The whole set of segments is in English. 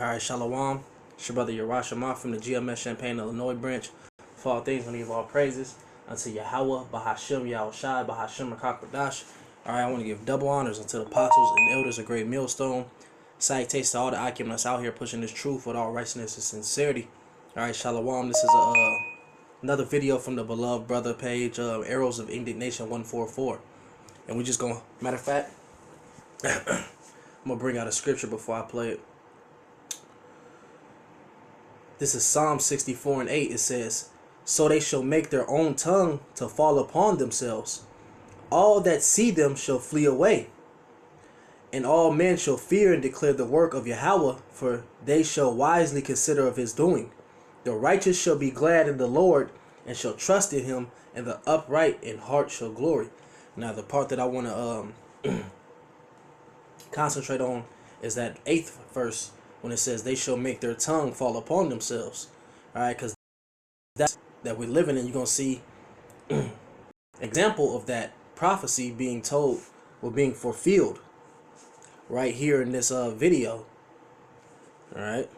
Alright, Shalom. It's your brother Yerusha from the GMS Champaign, Illinois branch. For all things, we give all praises unto Yahweh, Bahashim, Yahushai, Bahashim, Rakakwadash. Alright, I want to give double honors unto the apostles and elders of Great Millstone. Salutations to all the Akim that's out here pushing this truth with all righteousness and sincerity. Alright, Shalom. This is another video from the beloved brother page, Arrows of Indignation 144. And we just going to, matter of fact, I'm going to bring out a scripture before I play it. This is Psalm 64 and 8. It says, "So they shall make their own tongue to fall upon themselves. All that see them shall flee away. And all men shall fear and declare the work of Yahweh, for they shall wisely consider of his doing. The righteous shall be glad in the Lord, and shall trust in him, and the upright in heart shall glory." Now, the part that I want to concentrate on is that 8th verse, when it says they shall make their tongue fall upon themselves. Alright, because that's that we're living in. You're going to see an example of that prophecy being told or being fulfilled right here in this video. Alright,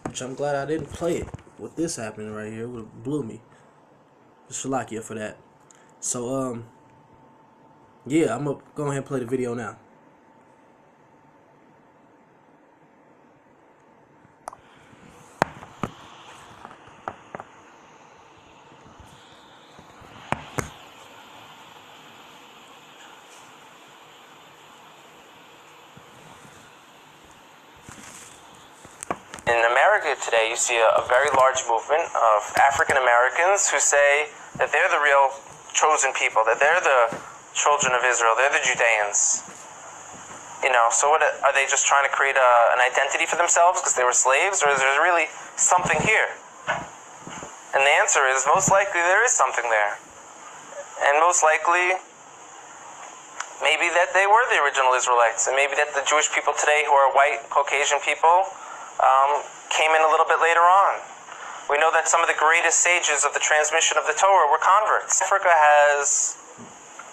which I'm glad I didn't play it with this happening right here. It would have blew me. Shalakia for that. So yeah, I'm gonna go ahead and play the video now. In America today, you see a very large movement of African Americans who say that they're the real chosen people, that they're the children of Israel, they're the Judeans. You know, so what are they just trying to create an identity for themselves because they were slaves, or is there really something here? And the answer is most likely there is something there. And most likely, maybe that they were the original Israelites, and maybe that the Jewish people today who are white, Caucasian people came in a little bit later on. We know that some of the greatest sages of the transmission of the Torah were converts. Africa has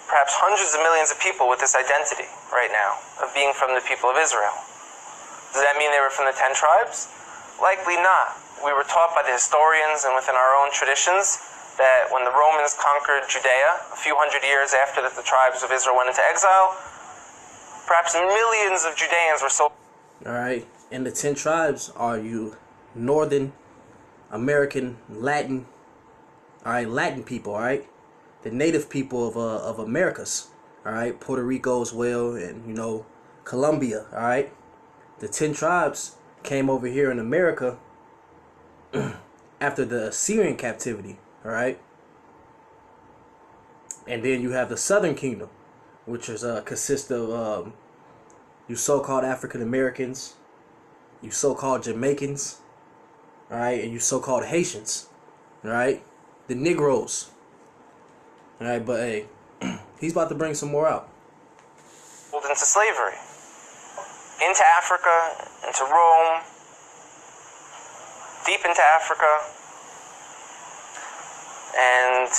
perhaps hundreds of millions of people with this identity right now of being from the people of Israel. Does that mean they were from the 10 tribes? Likely not. We were taught by the historians and within our own traditions that when the Romans conquered Judea a few hundred years after that the tribes of Israel went into exile, perhaps millions of Judeans were sold. Alright, and the 10 tribes are you Northern American Latin, alright, Latin people, alright, the native people of Americas, alright, Puerto Rico as well, and you know, Colombia, alright. The 10 tribes came over here in America after the Assyrian captivity, alright. And then you have the Southern Kingdom, which is consists of you so-called African Americans, you so-called Jamaicans, alright, and you so-called Haitians, alright, the Negroes, alright, but hey, he's about to bring some more out. Into slavery, into Africa, into Rome, deep into Africa, and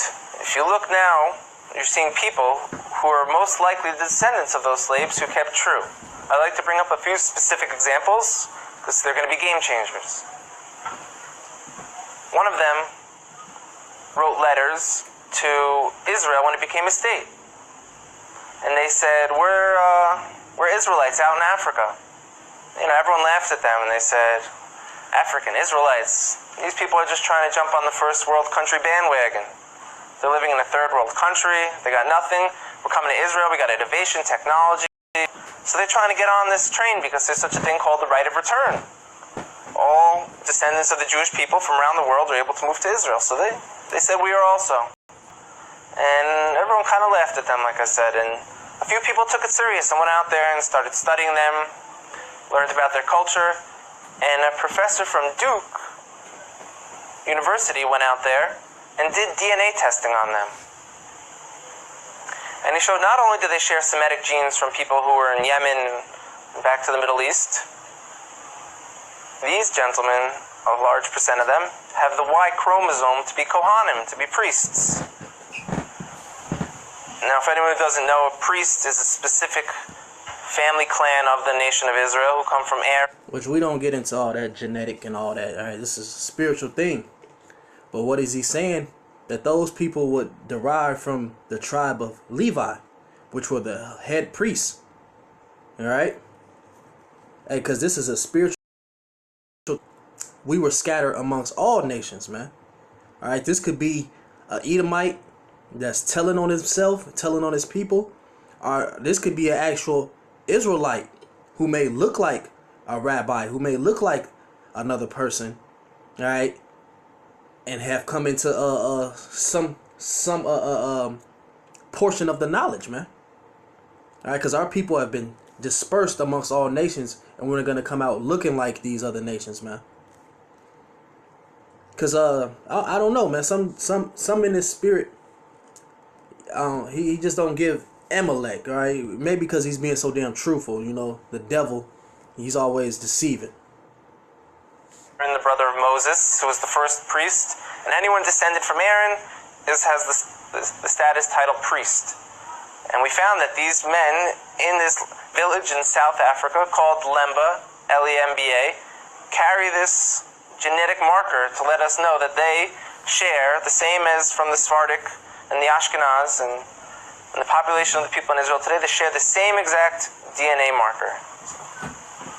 if you look now, you're seeing people who are most likely the descendants of those slaves who kept true. I like to bring up a few specific examples because they're going to be game changers. One of them wrote letters to Israel when it became a state. And they said, we're Israelites out in Africa. You know, everyone laughed at them and they said, African Israelites, these people are just trying to jump on the first world country bandwagon. They're living in a third world country, they got nothing. We're coming to Israel, we got innovation, technology. So they're trying to get on this train because there's such a thing called the right of return. All descendants of the Jewish people from around the world are able to move to Israel. So they said we are also. And everyone kind of laughed at them, like I said. And a few people took it serious and went out there and started studying them, learned about their culture. And a professor from Duke University went out there and did DNA testing on them. And he showed not only do they share Semitic genes from people who were in Yemen and back to the Middle East, these gentlemen, a large percent of them, have the Y chromosome to be Kohanim, to be priests. Now, if anyone who doesn't know, a priest is a specific family clan of the nation of Israel, who come from Aaron. Which we don't get into all that genetic and all that. All right, this is a spiritual thing. But what is he saying? That those people would derive from the tribe of Levi, which were the head priests. All right? Hey, because this is a spiritual. We were scattered amongst all nations, man. All right? This could be an Edomite that's telling on himself, telling on his people. Or this could be an actual Israelite who may look like a rabbi, who may look like another person. All right? And have come into some portion of the knowledge, man. All right, because our people have been dispersed amongst all nations, and we're gonna come out looking like these other nations, man. Because I don't know, man. Some in his spirit, he just don't give Amalek, all right. Maybe because he's being so damn truthful, you know. The devil, he's always deceiving. Aaron, the brother of Moses, who was the first priest, and anyone descended from Aaron has the status title priest. And we found that these men in this village in South Africa called Lemba, Lemba, carry this genetic marker to let us know that they share the same as from the Sephardic and the Ashkenaz and the population of the people in Israel today. They share the same exact DNA marker.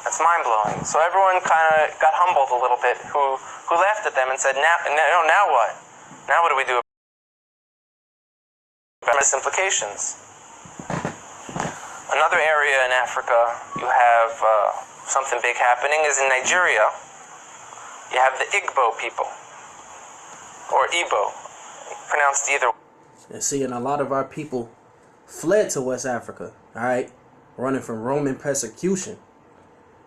That's mind-blowing. So everyone kind of got humbled a little bit, who laughed at them and said, now what? Now what do we do about its implications? Another area in Africa you have something big happening is in Nigeria. You have the Igbo people, or Igbo, pronounced either. And see, and a lot of our people fled to West Africa, all right, running from Roman persecution.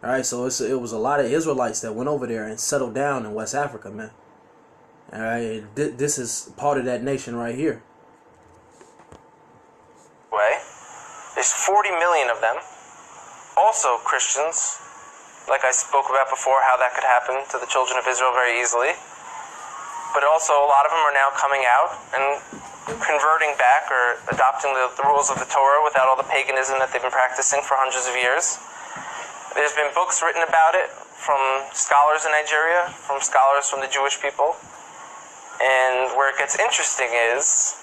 All right, so it was a lot of Israelites that went over there and settled down in West Africa, man. All right, this is part of that nation right here. There's 40 million of them, also Christians, like I spoke about before, how that could happen to the children of Israel very easily. But also a lot of them are now coming out and converting back or adopting the rules of the Torah without all the paganism that they've been practicing for hundreds of years. There's been books written about it from scholars in Nigeria, from scholars from the Jewish people. And where it gets interesting is,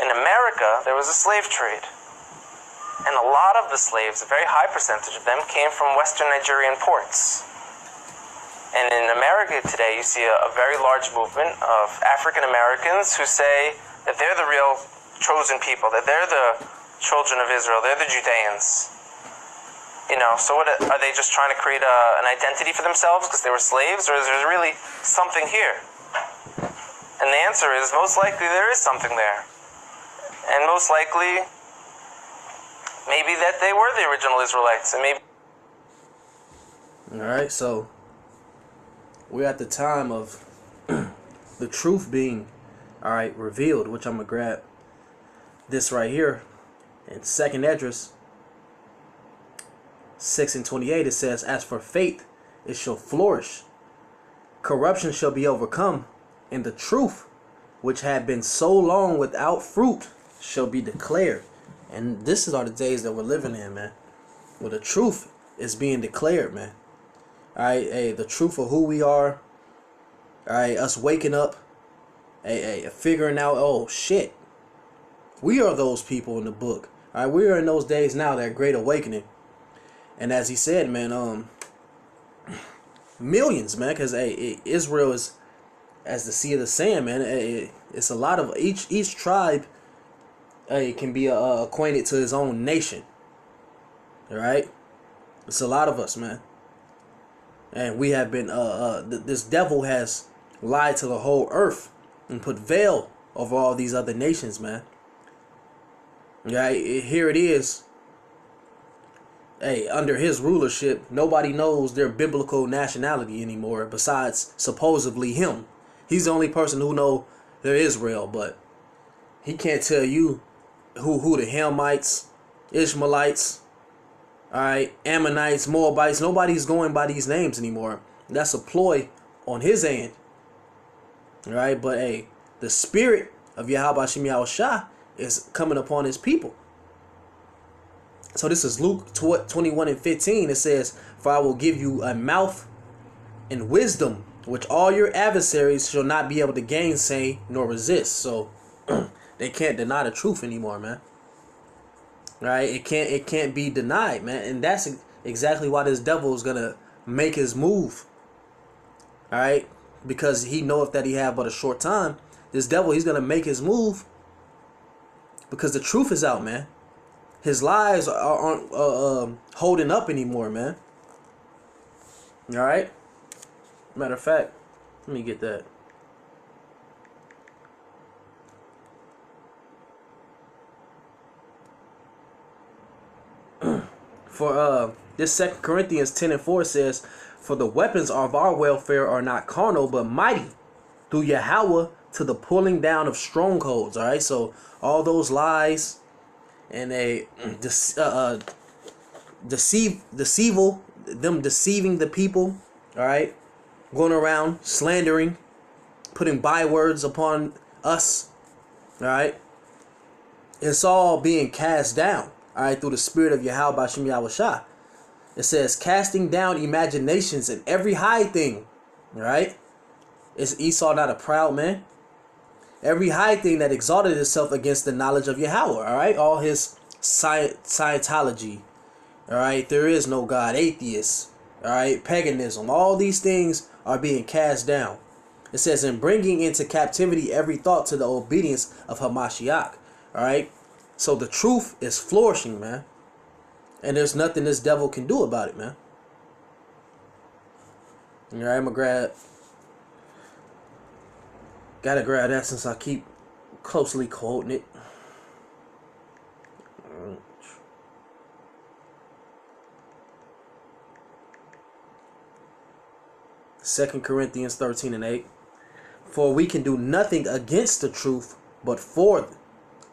in America, there was a slave trade. And a lot of the slaves, a very high percentage of them, came from Western Nigerian ports. And in America today, you see a very large movement of African Americans who say that they're the real chosen people, that they're the children of Israel, they're the Judeans. You know, so what are they just trying to create an identity for themselves because they were slaves, or is there really something here? And the answer is, most likely there is something there. And most likely, maybe that they were the original Israelites, and maybe. All right, so we're at the time of the truth being, all right, revealed, which I'm gonna grab this right here in 2nd Esdras 6:28. It says, "As for faith, it shall flourish. Corruption shall be overcome, and the truth, which had been so long without fruit, shall be declared." And this are the days that we're living in, man. Where the truth is being declared, man. All right, hey, the truth of who we are. All right, us waking up, figuring out, oh shit, we are those people in the book. All right, we are in those days now, that great awakening. And as he said, man, millions, man, because Israel is as the sea of the sand, man. It's a lot of each tribe. Can be acquainted to his own nation. All right, it's a lot of us, man, and we have been. This devil has lied to the whole earth and put veil over all these other nations, man. Yeah, here it is. Hey, under his rulership, nobody knows their biblical nationality anymore besides supposedly him. He's the only person who know they're Israel, but he can't tell you who the Hamites, Ishmaelites, all right, Ammonites, Moabites. Nobody's going by these names anymore. That's a ploy on his end. All right, but hey, the spirit of Yahweh Shem Yahushua is coming upon his people. So this is Luke 21:15. It says, "For I will give you a mouth and wisdom, which all your adversaries shall not be able to gainsay nor resist." So they can't deny the truth anymore, man. Right? It can't be denied, man. And that's exactly why this devil is gonna make his move. All right, because he knoweth that he have but a short time. This devil, he's gonna make his move because the truth is out, man. His lies aren't holding up anymore, man. All right. Matter of fact, let me get that. For this 2 Corinthians 10:4 says, "For the weapons of our welfare are not carnal, but mighty through Yahweh to the pulling down of strongholds." All right, so all those lies and them deceiving the people. All right, going around slandering, putting bywords upon us. All right, it's all being cast down. All right, through the spirit of Yahweh Bashem Yahushua. It says, casting down imaginations and every high thing. All right, is Esau not a proud man? Every high thing that exalted itself against the knowledge of Yahweh. All right, all his Scientology. All right, there is no God, atheists. All right, paganism. All these things are being cast down. It says, in bringing into captivity every thought to the obedience of Hamashiach. All right, so the truth is flourishing, man. And there's nothing this devil can do about it, man. All right, I'm going to gotta grab that since I keep closely quoting it. 2 Corinthians 13:8. For we can do nothing against the truth, but for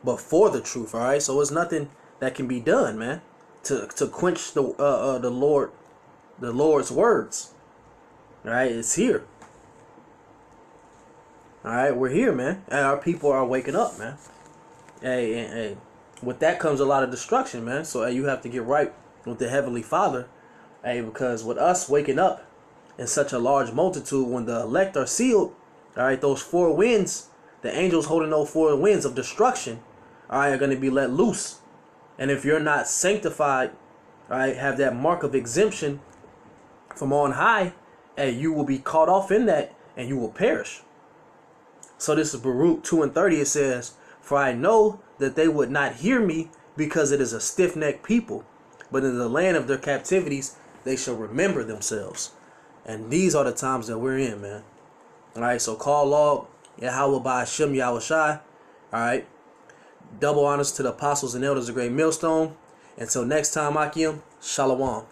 the truth. All right, so it's nothing that can be done, man, to quench the Lord's words. All right, it's here. All right, we're here, man, and our people are waking up, man. Hey, with that comes a lot of destruction, man. So you have to get right with the Heavenly Father, because with us waking up in such a large multitude, when the elect are sealed, all right, those four winds, the angels holding those four winds of destruction, all right, are going to be let loose. And if you're not sanctified, all right, have that mark of exemption from on high, you will be caught off in that, and you will perish. So this is Baruch 2:30. It says, "For I know that they would not hear me, because it is a stiff-necked people. But in the land of their captivities, they shall remember themselves." And these are the times that we're in, man. All right, so call log Yahweh Ba'ashem Yahushai. All right, double honors to the apostles and elders of Great Millstone. Until next time, Akim, Shalom.